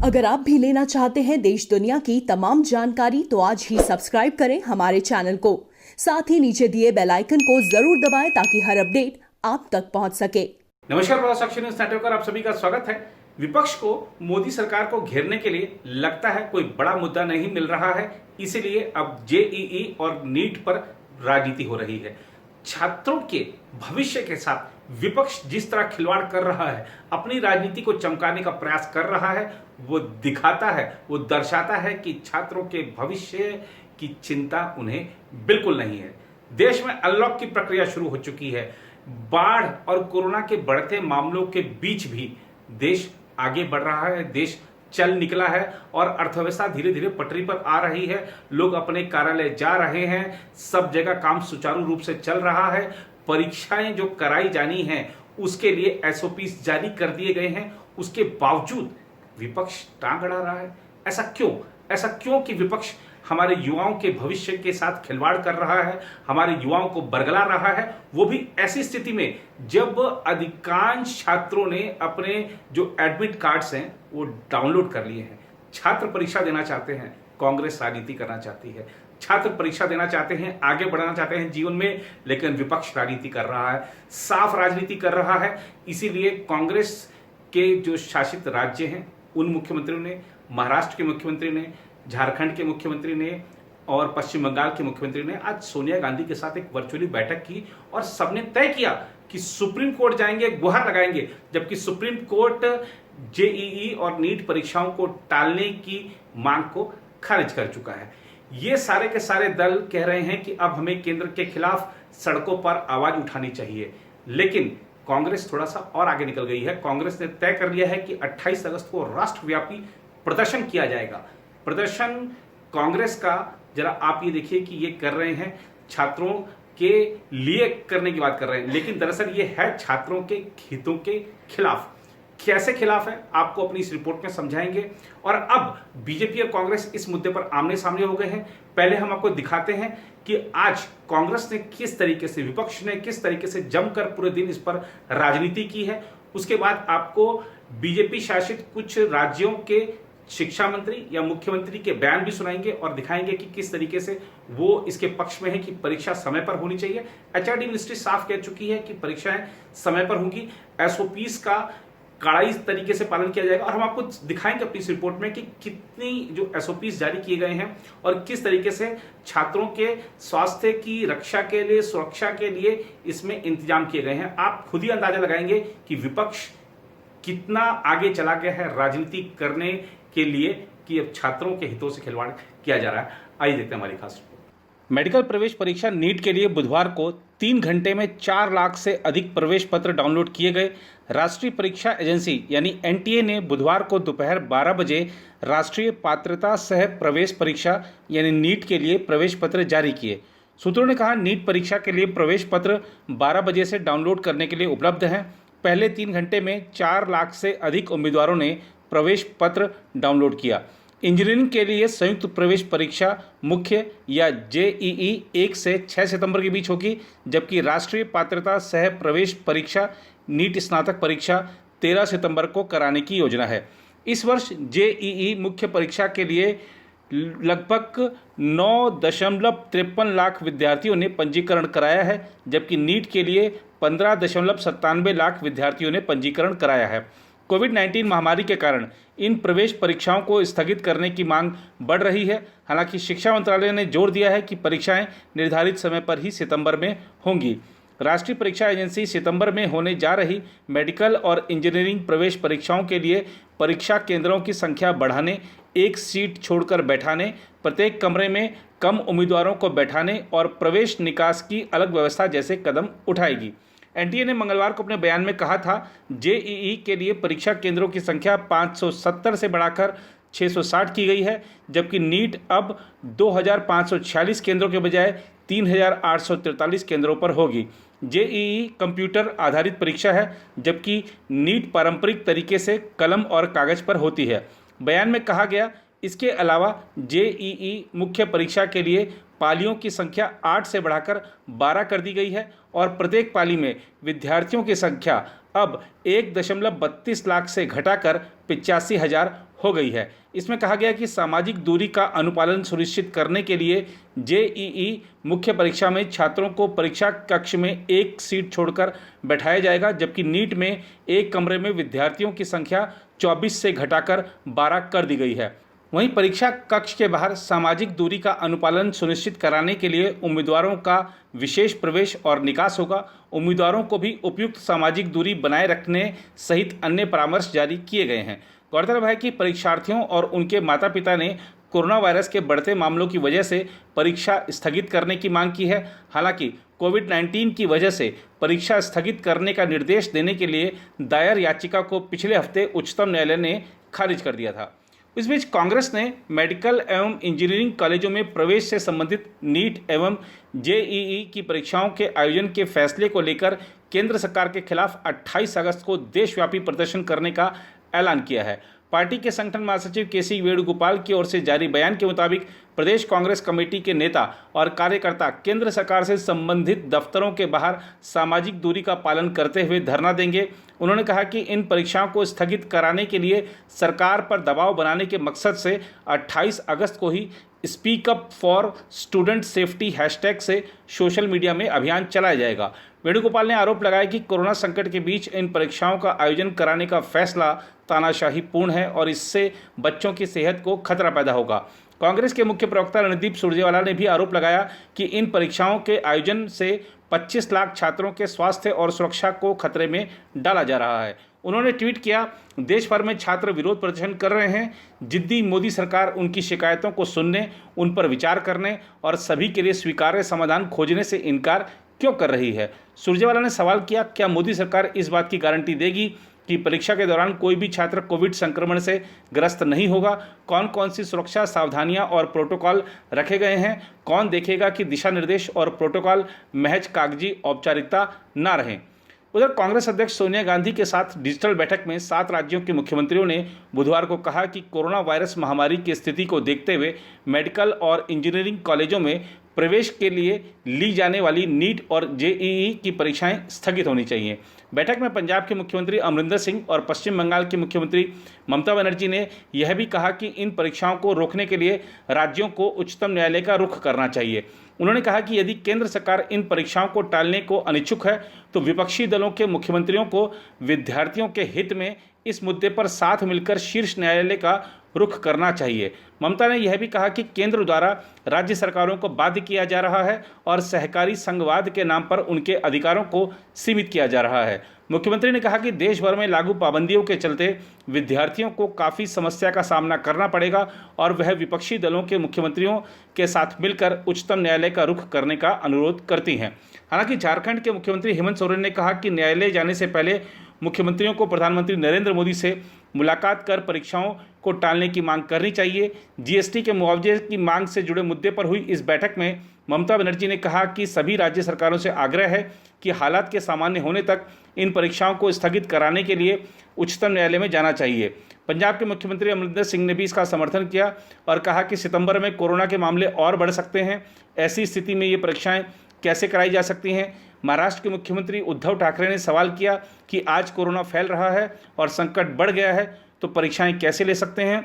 अगर आप भी लेना चाहते हैं देश दुनिया की तमाम जानकारी तो आज ही सब्सक्राइब करें हमारे चैनल को। साथ ही नीचे दिए बेल आइकन को जरूर दबाएं ताकि हर अपडेट आप तक पहुंच सके। नमस्कार, प्रजाशक्ति न्यूज नेटवर्क पर आप सभी का स्वागत है। विपक्ष को मोदी सरकार को घेरने के लिए लगता है कोई बड़ा मुद्दा नहीं मिल रहा है, इसीलिए अब जेईई और नीट पर राजनीति हो रही है। छात्रों के भविष्य के साथ विपक्ष जिस तरह खिलवाड़ कर रहा है, अपनी राजनीति को चमकाने का प्रयास कर रहा है, वो दिखाता है, वो दर्शाता है कि छात्रों के भविष्य की चिंता उन्हें बिल्कुल नहीं है। देश में अनलॉक की प्रक्रिया शुरू हो चुकी है। बाढ़ और कोरोना के बढ़ते मामलों के बीच भी देश आगे बढ़ रहा है, देश चल निकला है और अर्थव्यवस्था धीरे धीरे पटरी पर आ रही है। लोग अपने कार्यालय जा रहे हैं, सब जगह काम सुचारू रूप से चल रहा है। परीक्षाएं जो कराई जानी हैं उसके लिए एसओपीस जारी कर दिए गए हैं, उसके बावजूद विपक्ष टांग अड़ा रहा है। ऐसा क्यों कि विपक्ष हमारे युवाओं के भविष्य के साथ खिलवाड़ कर रहा है, हमारे युवाओं को बरगला रहा है, वो भी ऐसी स्थिति में जब अधिकांश छात्रों ने अपने जो एडमिट कार्ड्स हैं वो डाउनलोड कर लिए हैं। छात्र परीक्षा देना चाहते हैं, कांग्रेस राजनीति करना चाहती है। छात्र परीक्षा देना चाहते हैं, आगे बढ़ना चाहते हैं जीवन में, लेकिन विपक्ष राजनीति कर रहा है, साफ राजनीति कर रहा है। इसीलिए कांग्रेस के जो शासित राज्य हैं उन मुख्यमंत्रियों ने, महाराष्ट्र के मुख्यमंत्री ने, झारखंड के मुख्यमंत्री ने और पश्चिम बंगाल के मुख्यमंत्री ने आज सोनिया गांधी के साथ एक वर्चुअली बैठक की और सबने तय किया कि सुप्रीम कोर्ट जाएंगे, गुहार लगाएंगे, जबकि सुप्रीम कोर्ट जेईई और नीट परीक्षाओं को टालने की मांग को खारिज कर चुका है। ये सारे के सारे दल कह रहे हैं कि अब हमें केंद्र के खिलाफ सड़कों पर आवाज उठानी चाहिए, लेकिन कांग्रेस थोड़ा सा और आगे निकल गई है। कांग्रेस ने तय कर लिया है कि 28 अगस्त को राष्ट्रव्यापी प्रदर्शन किया जाएगा। प्रदर्शन कांग्रेस का जरा आप ये देखिए कि ये कर रहे हैं छात्रों के लिए करने की बात कर रहे हैं, लेकिन दरअसल ये है छात्रों के हितों के खिलाफ। कैसे खिलाफ है आपको अपनी इस रिपोर्ट में समझाएंगे। और अब बीजेपी और कांग्रेस इस मुद्दे पर आमने सामने हो गए हैं। पहले हम आपको दिखाते हैं कि आज कांग्रेस ने किस तरीके से, विपक्ष ने किस तरीके से जमकर पूरे दिन इस पर राजनीति की है। उसके बाद आपको बीजेपी शासित कुछ राज्यों के शिक्षा मंत्री या मुख्यमंत्री के बयान भी सुनाएंगे और दिखाएंगे कि किस तरीके से वो इसके पक्ष में है कि परीक्षा समय पर होनी चाहिए। एचआरडी मिनिस्ट्री साफ कह चुकी है कि परीक्षाएं समय पर होंगी, एसओपीस का कड़ाई तरीके से पालन किया जाएगा। और हम आपको दिखाएंगे अपनी इस रिपोर्ट में कि कितनी जो एसओपीस जारी किए गए हैं और किस तरीके से छात्रों के स्वास्थ्य की रक्षा के लिए, सुरक्षा के लिए इसमें इंतजाम किए गए हैं। आप खुद ही अंदाजा लगाएंगे कि विपक्ष कितना आगे चला गया है राजनीति करने के लिए कि अब छात्रों के हितों से खिलवाड़ किया जा रहा है। आइए देखते हैं हमारी खास रिपोर्ट। मेडिकल प्रवेश परीक्षा नीट के लिए बुधवार को 3 घंटे में 4 लाख से अधिक प्रवेश पत्र डाउनलोड किए गए। राष्ट्रीय परीक्षा एजेंसी यानी एनटीए ने बुधवार को दोपहर 12 बजे राष्ट्रीय पात्रता सह प्रवेश परीक्षा यानी नीट के लिए प्रवेश पत्र जारी किए। सूत्रों ने कहा, नीट परीक्षा के लिए प्रवेश पत्र 12 बजे से डाउनलोड करने के लिए उपलब्ध हैं। पहले 3 घंटे में 4 लाख से अधिक उम्मीदवारों ने प्रवेश पत्र डाउनलोड किया। इंजीनियरिंग के लिए संयुक्त प्रवेश परीक्षा मुख्य या जेईई 1 से 6 सितंबर के बीच होगी, जबकि राष्ट्रीय पात्रता सह प्रवेश परीक्षा नीट स्नातक परीक्षा 13 सितंबर को कराने की योजना है। इस वर्ष जेईई मुख्य परीक्षा के लिए लगभग 9.53 लाख विद्यार्थियों ने पंजीकरण कराया है, जबकि नीट के लिए 15.97 लाख विद्यार्थियों ने पंजीकरण कराया है। कोविड-19 महामारी के कारण इन प्रवेश परीक्षाओं को स्थगित करने की मांग बढ़ रही है। हालांकि शिक्षा मंत्रालय ने जोर दिया है कि परीक्षाएं निर्धारित समय पर ही सितंबर में होंगी। राष्ट्रीय परीक्षा एजेंसी सितंबर में होने जा रही मेडिकल और इंजीनियरिंग प्रवेश परीक्षाओं के लिए परीक्षा केंद्रों की संख्या बढ़ाने, एक सीट छोड़कर बैठाने, प्रत्येक कमरे में कम उम्मीदवारों को बैठाने और प्रवेश निकास की अलग व्यवस्था जैसे कदम उठाएगी। एनटीए ने मंगलवार को अपने बयान में कहा था, जेईई के लिए परीक्षा केंद्रों की संख्या 570 से बढ़ाकर 660 की गई है, जबकि नीट अब 2546 केंद्रों के बजाय 3843 केंद्रों पर होगी। जेईई कंप्यूटर आधारित परीक्षा है, जबकि नीट पारंपरिक तरीके से कलम और कागज पर होती है। बयान में कहा गया, इसके अलावा जेईई मुख्य परीक्षा के लिए पालियों की संख्या 8 से बढ़ाकर 12 कर दी गई है और प्रत्येक पाली में विद्यार्थियों की संख्या अब 1.32 लाख से घटाकर 85,000 हो गई है। इसमें कहा गया कि सामाजिक दूरी का अनुपालन सुनिश्चित करने के लिए जेईई मुख्य परीक्षा में छात्रों को परीक्षा कक्ष में एक सीट छोड़कर बैठाया जाएगा, जबकि नीट में एक कमरे में विद्यार्थियों की संख्या 24 से घटाकर 12 कर दी गई है। वहीं परीक्षा कक्ष के बाहर सामाजिक दूरी का अनुपालन सुनिश्चित कराने के लिए उम्मीदवारों का विशेष प्रवेश और निकास होगा। उम्मीदवारों को भी उपयुक्त सामाजिक दूरी बनाए रखने सहित अन्य परामर्श जारी किए गए हैं। गौरतलब है कि परीक्षार्थियों और उनके माता पिता ने कोरोना वायरस के बढ़ते मामलों की वजह से परीक्षा स्थगित करने की मांग की है। हालांकि कोविड-19 की वजह से परीक्षा स्थगित करने का निर्देश देने के लिए दायर याचिका को पिछले हफ्ते उच्चतम न्यायालय ने खारिज कर दिया था। इस बीच कांग्रेस ने मेडिकल एवं इंजीनियरिंग कॉलेजों में प्रवेश से संबंधित नीट एवं जेईई की परीक्षाओं के आयोजन के फैसले को लेकर केंद्र सरकार के खिलाफ 28 अगस्त को देशव्यापी प्रदर्शन करने का ऐलान किया है। पार्टी के संगठन महासचिव केसी वेणुगोपाल की ओर से जारी बयान के मुताबिक प्रदेश कांग्रेस कमेटी के नेता और कार्यकर्ता केंद्र सरकार से संबंधित दफ्तरों के बाहर सामाजिक दूरी का पालन करते हुए धरना देंगे। उन्होंने कहा कि इन परीक्षाओं को स्थगित कराने के लिए सरकार पर दबाव बनाने के मकसद से 28 अगस्त को he speak up for student safety hashtag से सोशल मीडिया में अभियान चलाया जाएगा। वेणुगोपाल ने आरोप लगाया कि कोरोना संकट के बीच इन परीक्षाओं का आयोजन कराने का फैसला तानाशाहीपूर्ण है और इससे बच्चों की सेहत को खतरा पैदा होगा। कांग्रेस के मुख्य प्रवक्ता रणदीप सुरजेवाला ने भी आरोप लगाया कि इन परीक्षाओं के आयोजन से 25 लाख छात्रों के स्वास्थ्य और सुरक्षा को खतरे में डाला जा रहा है। उन्होंने ट्वीट किया, देश भर में छात्र विरोध प्रदर्शन कर रहे हैं। जिद्दी मोदी सरकार उनकी शिकायतों को सुनने, उन पर विचार करने और सभी के लिए स्वीकार्य समाधान खोजने से इनकार क्यों कर रही है। सुरजेवाला ने सवाल किया, क्या मोदी सरकार इस बात की गारंटी देगी कि परीक्षा के दौरान कोई भी छात्र कोविड संक्रमण से ग्रस्त नहीं होगा? कौन कौन सी सुरक्षा सावधानियां और प्रोटोकॉल रखे गए हैं? कौन देखेगा कि दिशा निर्देश और प्रोटोकॉल महज कागजी औपचारिकता ना रहें? उधर कांग्रेस अध्यक्ष सोनिया गांधी के साथ डिजिटल बैठक में 7 राज्यों के मुख्यमंत्रियों ने बुधवार को कहा कि कोरोना वायरस महामारी की स्थिति को देखते हुए मेडिकल और इंजीनियरिंग कॉलेजों में प्रवेश के लिए ली जाने वाली नीट और जेईई की परीक्षाएं स्थगित होनी चाहिए। बैठक में पंजाब के मुख्यमंत्री अमरिंदर सिंह और पश्चिम बंगाल की मुख्यमंत्री ममता बनर्जी ने यह भी कहा कि इन परीक्षाओं को रोकने के लिए राज्यों को उच्चतम न्यायालय का रुख करना चाहिए। उन्होंने कहा कि यदि केंद्र सरकार इन परीक्षाओं को टालने को अनिच्छुक है तो विपक्षी दलों के मुख्यमंत्रियों को विद्यार्थियों के हित में इस मुद्दे पर साथ मिलकर शीर्ष न्यायालय का रुख करना चाहिए। ममता ने यह भी कहा कि केंद्र द्वारा राज्य सरकारों को बाध्य किया जा रहा है और सहकारी संघवाद के नाम पर उनके अधिकारों को सीमित किया जा रहा है। मुख्यमंत्री ने कहा कि देश भर में लागू पाबंदियों के चलते विद्यार्थियों को काफ़ी समस्या का सामना करना पड़ेगा और वह विपक्षी दलों के मुख्यमंत्रियों के साथ मिलकर उच्चतम न्यायालय का रुख करने का अनुरोध करती हैं। हालांकि झारखंड के मुख्यमंत्री हेमंत सोरेन ने कहा कि न्यायालय जाने से पहले मुख्यमंत्रियों को प्रधानमंत्री नरेंद्र मोदी से मुलाकात कर परीक्षाओं को टालने की मांग करनी चाहिए। जीएसटी के मुआवजे की मांग से जुड़े मुद्दे पर हुई इस बैठक में ममता बनर्जी ने कहा कि सभी राज्य सरकारों से आग्रह है कि हालात के सामान्य होने तक इन परीक्षाओं को स्थगित कराने के लिए उच्चतम न्यायालय में जाना चाहिए। पंजाब के मुख्यमंत्री अमरिंदर सिंह ने भी इसका समर्थन किया और कहा कि सितंबर में कोरोना के मामले और बढ़ सकते हैं। ऐसी स्थिति में ये परीक्षाएं कैसे कराई जा सकती हैं? महाराष्ट्र के मुख्यमंत्री उद्धव ठाकरे ने सवाल किया कि आज कोरोना फैल रहा है और संकट बढ़ गया है तो परीक्षाएं कैसे ले सकते हैं?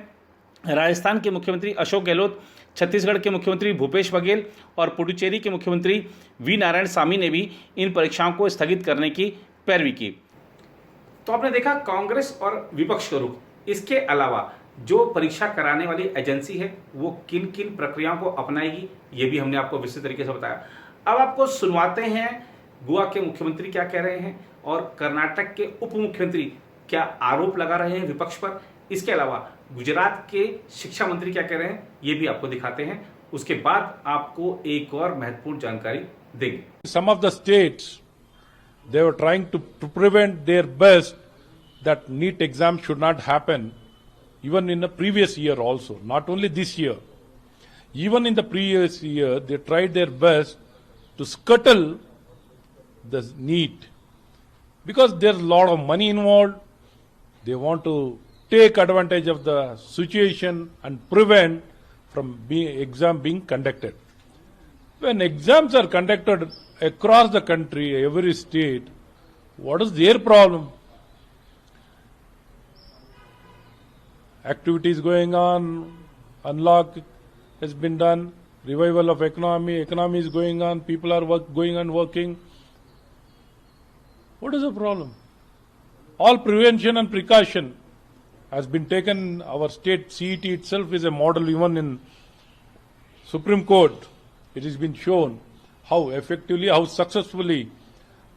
राजस्थान के मुख्यमंत्री अशोक गहलोत, छत्तीसगढ़ के मुख्यमंत्री भूपेश बघेल और पुडुचेरी के मुख्यमंत्री वी नारायण सामी ने भी इन परीक्षाओं को स्थगित करने की पैरवी की। तो आपने देखा कांग्रेस और विपक्ष का रुख। इसके अलावा जो परीक्षा कराने वाली एजेंसी है वो किन किन प्रक्रियाओं को अपनाएगी ये भी हमने आपको विस्तृत तरीके से बताया। अब आपको सुनवाते हैं गोवा के मुख्यमंत्री क्या कह रहे हैं और कर्नाटक के उप मुख्यमंत्री क्या आरोप लगा रहे हैं विपक्ष पर। इसके अलावा गुजरात के शिक्षा मंत्री क्या कह रहे हैं ये भी आपको दिखाते हैं। उसके बाद आपको एक और महत्वपूर्ण जानकारी देंगे। Some of the states they were trying to prevent their best that NEET exam should not happen even in the previous year also, not only this year. Even in the previous year they tried their best to scuttle the NEET because there's a lot of money involved. They want to take advantage of the situation and prevent from exam being conducted. When exams are conducted across the country, every state, what is their problem? activities going on, unlock has been done, revival of economy is going on, people are going on working. What is the problem? All prevention and precaution has been taken. Our state CET itself is a model. Even in Supreme Court, it has been shown how effectively, how successfully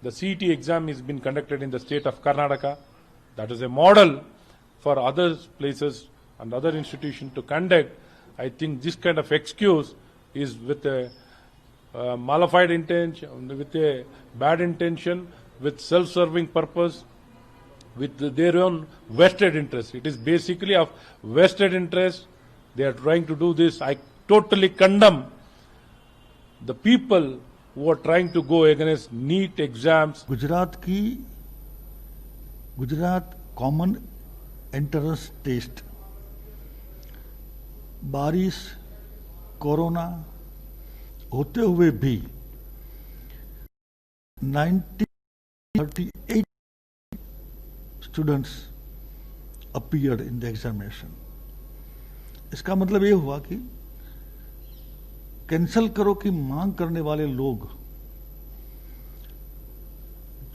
the CET exam has been conducted in the state of Karnataka. That is a model for other places and other institutions to conduct. I think this kind of excuse is with a malified intention, with a bad intention, with self-serving purpose, with their own vested interest. It is basically of vested interest. They are trying to do this. I totally condemn the people who are trying to go against NEET exams. Gujarat common entrance test बारिश corona होते हुए भी 1938 students appeared in the examination. इसका मतलब ये हुआ कि cancel करो की मांग करने वाले लोग,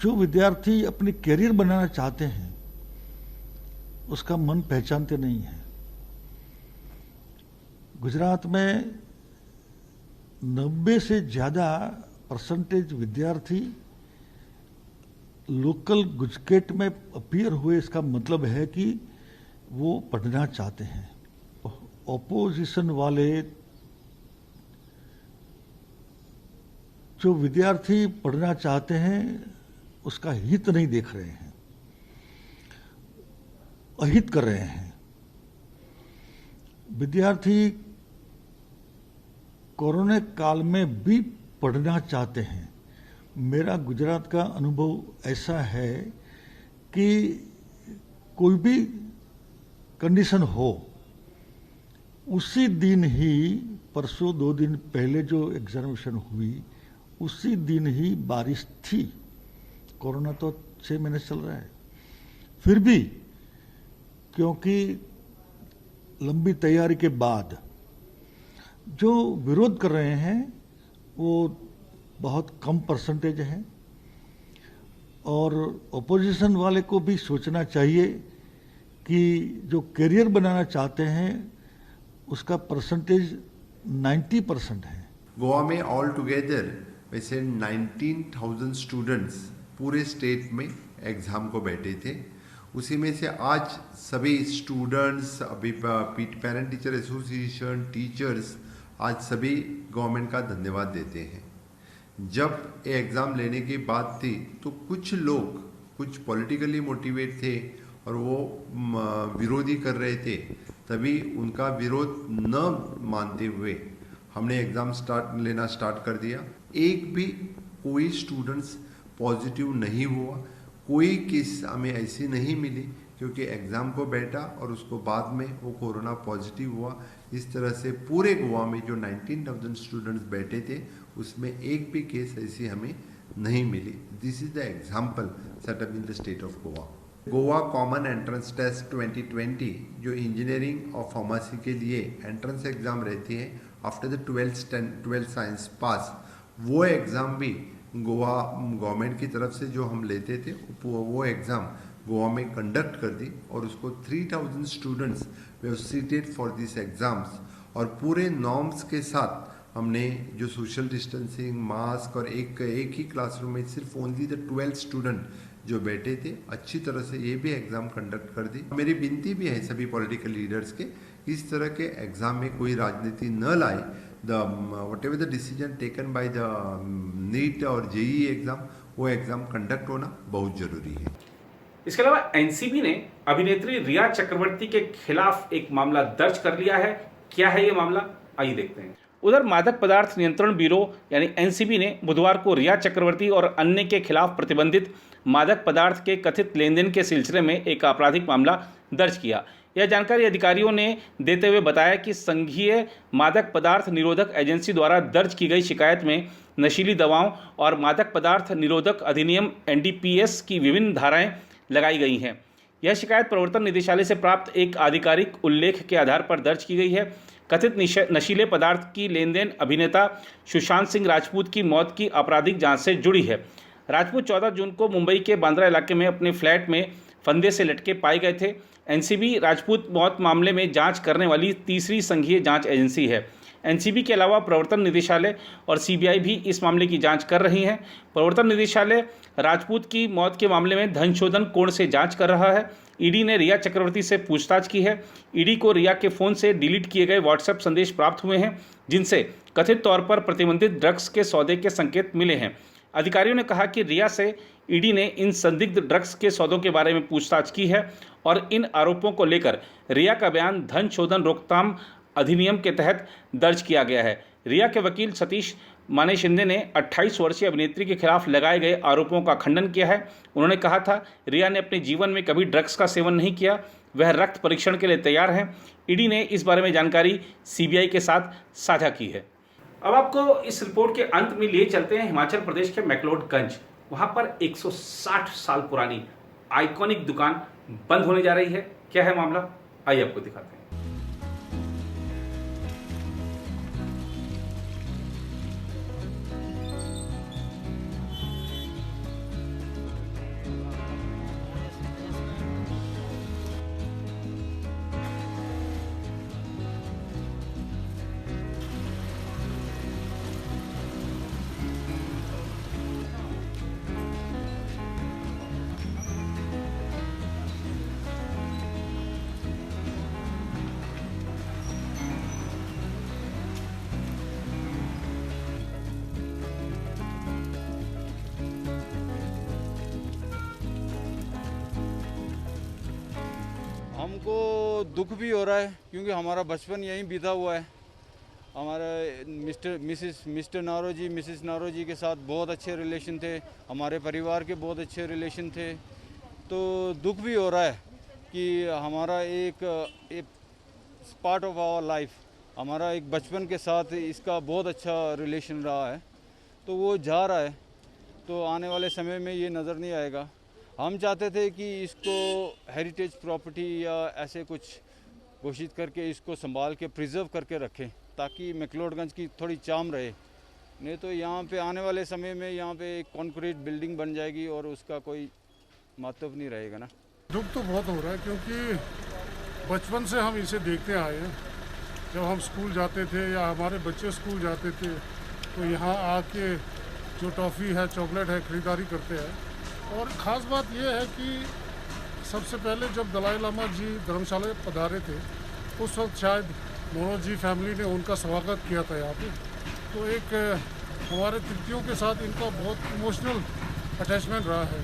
जो विद्यार्थी अपने कैरियर बनाना चाहते हैं, उसका मन पहचानते नहीं है। गुजरात में 90 से ज्यादा परसेंटेज विद्यार्थी लोकल गुजकेट में अपीयर हुए। इसका मतलब है कि वो पढ़ना चाहते हैं। ऑपोजिशन वाले जो विद्यार्थी पढ़ना चाहते हैं उसका हित नहीं देख रहे हैं, अहित कर रहे हैं। विद्यार्थी कोरोना काल में भी पढ़ना चाहते हैं। मेरा गुजरात का अनुभव ऐसा है कि कोई भी कंडीशन हो, उसी दिन ही, परसों 2 दिन पहले जो एग्जामिनेशन हुई, उसी दिन ही बारिश थी। कोरोना तो 6 महीने चल रहा है, फिर भी क्योंकि लंबी तैयारी के बाद जो विरोध कर रहे हैं वो बहुत कम परसेंटेज है। और ऑपोजिशन वाले को भी सोचना चाहिए कि जो करियर बनाना चाहते हैं उसका परसेंटेज 90% है। गोवा में ऑल टुगेदर वैसे 19,000 स्टूडेंट्स पूरे स्टेट में एग्ज़ाम को बैठे थे। उसी में से आज सभी स्टूडेंट्स, अभी पेरेंट टीचर एसोसिएशन, टीचर्स, आज सभी गवर्नमेंट का धन्यवाद देते हैं। जब ये एग्ज़ाम लेने की बात थी तो कुछ लोग, कुछ पॉलिटिकली मोटिवेट थे और वो विरोधी कर रहे थे, तभी उनका विरोध न मानते हुए हमने एग्ज़ाम लेना स्टार्ट कर दिया। एक भी कोई स्टूडेंट्स पॉजिटिव नहीं हुआ, कोई केस हमें ऐसी नहीं मिली क्योंकि एग्ज़ाम को बैठा और उसको बाद में वो कोरोना पॉजिटिव हुआ। इस तरह से पूरे गोवा में जो 19,000 स्टूडेंट्स बैठे थे उसमें एक भी केस ऐसी हमें नहीं मिली। This is the example setup in the state of Goa. Goa common entrance test 2020 जो इंजीनियरिंग और फार्मेसी के लिए एंट्रेंस एग्ज़ाम रहती है आफ्टर द 12th साइंस पास, वो एग्ज़ाम भी गोवा गवर्नमेंट की तरफ से जो हम लेते थे वो एग्ज़ाम गोवा में कंडक्ट कर दी और उसको 3,000 students way seated for this exams. और पूरे नॉर्म्स के साथ हमने जो सोशल डिस्टेंसिंग, मास्क और एक ही क्लासरूम में सिर्फ ओनली द 12 स्टूडेंट जो बैठे थे, अच्छी तरह से ये भी एग्ज़ाम कंडक्ट कर दी। मेरी विनती भी है सभी पॉलिटिकल लीडर्स के, इस तरह के एग्ज़ाम में कोई राजनीति न लाए। whatever the decision taken by the NEET और JEE एग्ज़ाम, वो एग्ज़ाम कंडक्ट होना बहुत ज़रूरी है। इसके अलावा एनसीबी ने अभिनेत्री रिया चक्रवर्ती के खिलाफ एक मामला दर्ज कर लिया है। क्या है ये मामला, आइए देखते हैं। उधर मादक पदार्थ नियंत्रण ब्यूरो यानी एनसीबी ने बुधवार को रिया चक्रवर्ती और अन्य के खिलाफ प्रतिबंधित मादक पदार्थ के कथित लेन देन के सिलसिले में एक आपराधिक मामला दर्ज किया। यह जानकारी अधिकारियों ने देते हुए बताया कि संघीय मादक पदार्थ निरोधक एजेंसी द्वारा दर्ज की गई शिकायत में नशीली दवाओं और मादक पदार्थ निरोधक अधिनियम NDPS की विभिन्न धाराएं लगाई गई हैं। यह शिकायत प्रवर्तन निदेशालय से प्राप्त एक आधिकारिक उल्लेख के आधार पर दर्ज की गई है। कथित नशीले पदार्थ की लेनदेन अभिनेता सुशांत सिंह राजपूत की मौत की आपराधिक जांच से जुड़ी है। राजपूत 14 जून को मुंबई के बांद्रा इलाके में अपने फ्लैट में फंदे से लटके पाए गए थे। एनसीबी राजपूत मौत मामले में जांच करने वाली तीसरी संघीय जांच एजेंसी है। एनसीबी के अलावा प्रवर्तन निदेशालय और सीबीआई भी इस मामले की जांच कर रही हैं। प्रवर्तन निदेशालय राजपूत की मौत के मामले में धन शोधन कोण से जांच कर रहा है। ईडी ने रिया चक्रवर्ती से पूछताछ की है। ईडी को रिया के फोन से डिलीट किए गए व्हाट्सएप संदेश प्राप्त हुए हैं, जिनसे कथित तौर पर प्रतिबंधित ड्रग्स के सौदे के संकेत मिले हैं। अधिकारियों ने कहा कि रिया से ईडी ने इन संदिग्ध ड्रग्स के सौदों के बारे में पूछताछ की है और इन आरोपों को लेकर रिया का बयान धन शोधन रोकथाम अधिनियम के तहत दर्ज किया गया है। रिया के वकील सतीश माने शिंदे ने 28 वर्षीय अभिनेत्री के खिलाफ लगाए गए आरोपों का खंडन किया है। उन्होंने कहा था, रिया ने अपने जीवन में कभी ड्रग्स का सेवन नहीं किया, वह रक्त परीक्षण के लिए तैयार हैं। ईडी ने इस बारे में जानकारी सीबीआई के साथ साझा की है। अब आपको इस रिपोर्ट के अंत में लिए चलते हैं हिमाचल प्रदेश के मैक्लोडगंज। वहां पर 160 साल पुरानी आइकॉनिक दुकान बंद होने जा रही है। क्या है मामला, आइए आपको दिखाते हैं। हमको दुख भी हो रहा है क्योंकि हमारा बचपन यहीं बीता हुआ है। हमारे मिस्टर नारोजी मिसेस नारोजी के साथ बहुत अच्छे रिलेशन थे, हमारे परिवार के बहुत अच्छे रिलेशन थे। तो दुख भी हो रहा है कि हमारा एक पार्ट ऑफ आवर लाइफ, हमारा एक बचपन के साथ इसका बहुत अच्छा रिलेशन रहा है, तो वो जा रहा है। तो आने वाले समय में ये नज़र नहीं आएगा। हम चाहते थे कि इसको हेरिटेज प्रॉपर्टी या ऐसे कुछ घोषित करके इसको संभाल के प्रिजर्व करके रखें ताकि मैक्लोडगंज की थोड़ी चाम रहे। नहीं तो यहाँ पे आने वाले समय में यहाँ पे एक कॉन्क्रीट बिल्डिंग बन जाएगी और उसका कोई महत्व नहीं रहेगा ना। दुख तो बहुत हो रहा है क्योंकि बचपन से हम इसे देखते आए हैं। जब हम स्कूल जाते थे या हमारे बच्चे स्कूल जाते थे तो यहाँ आके जो टॉफ़ी है, चॉकलेट है, ख़रीदारी करते हैं। और ख़ास बात यह है कि सबसे पहले जब दलाई लामा जी धर्मशाला पधारे थे उस वक्त शायद मोनोजी फैमिली ने उनका स्वागत किया था यहाँ पे। तो एक हमारे तिब्बतियों के साथ इनका बहुत इमोशनल अटैचमेंट रहा है।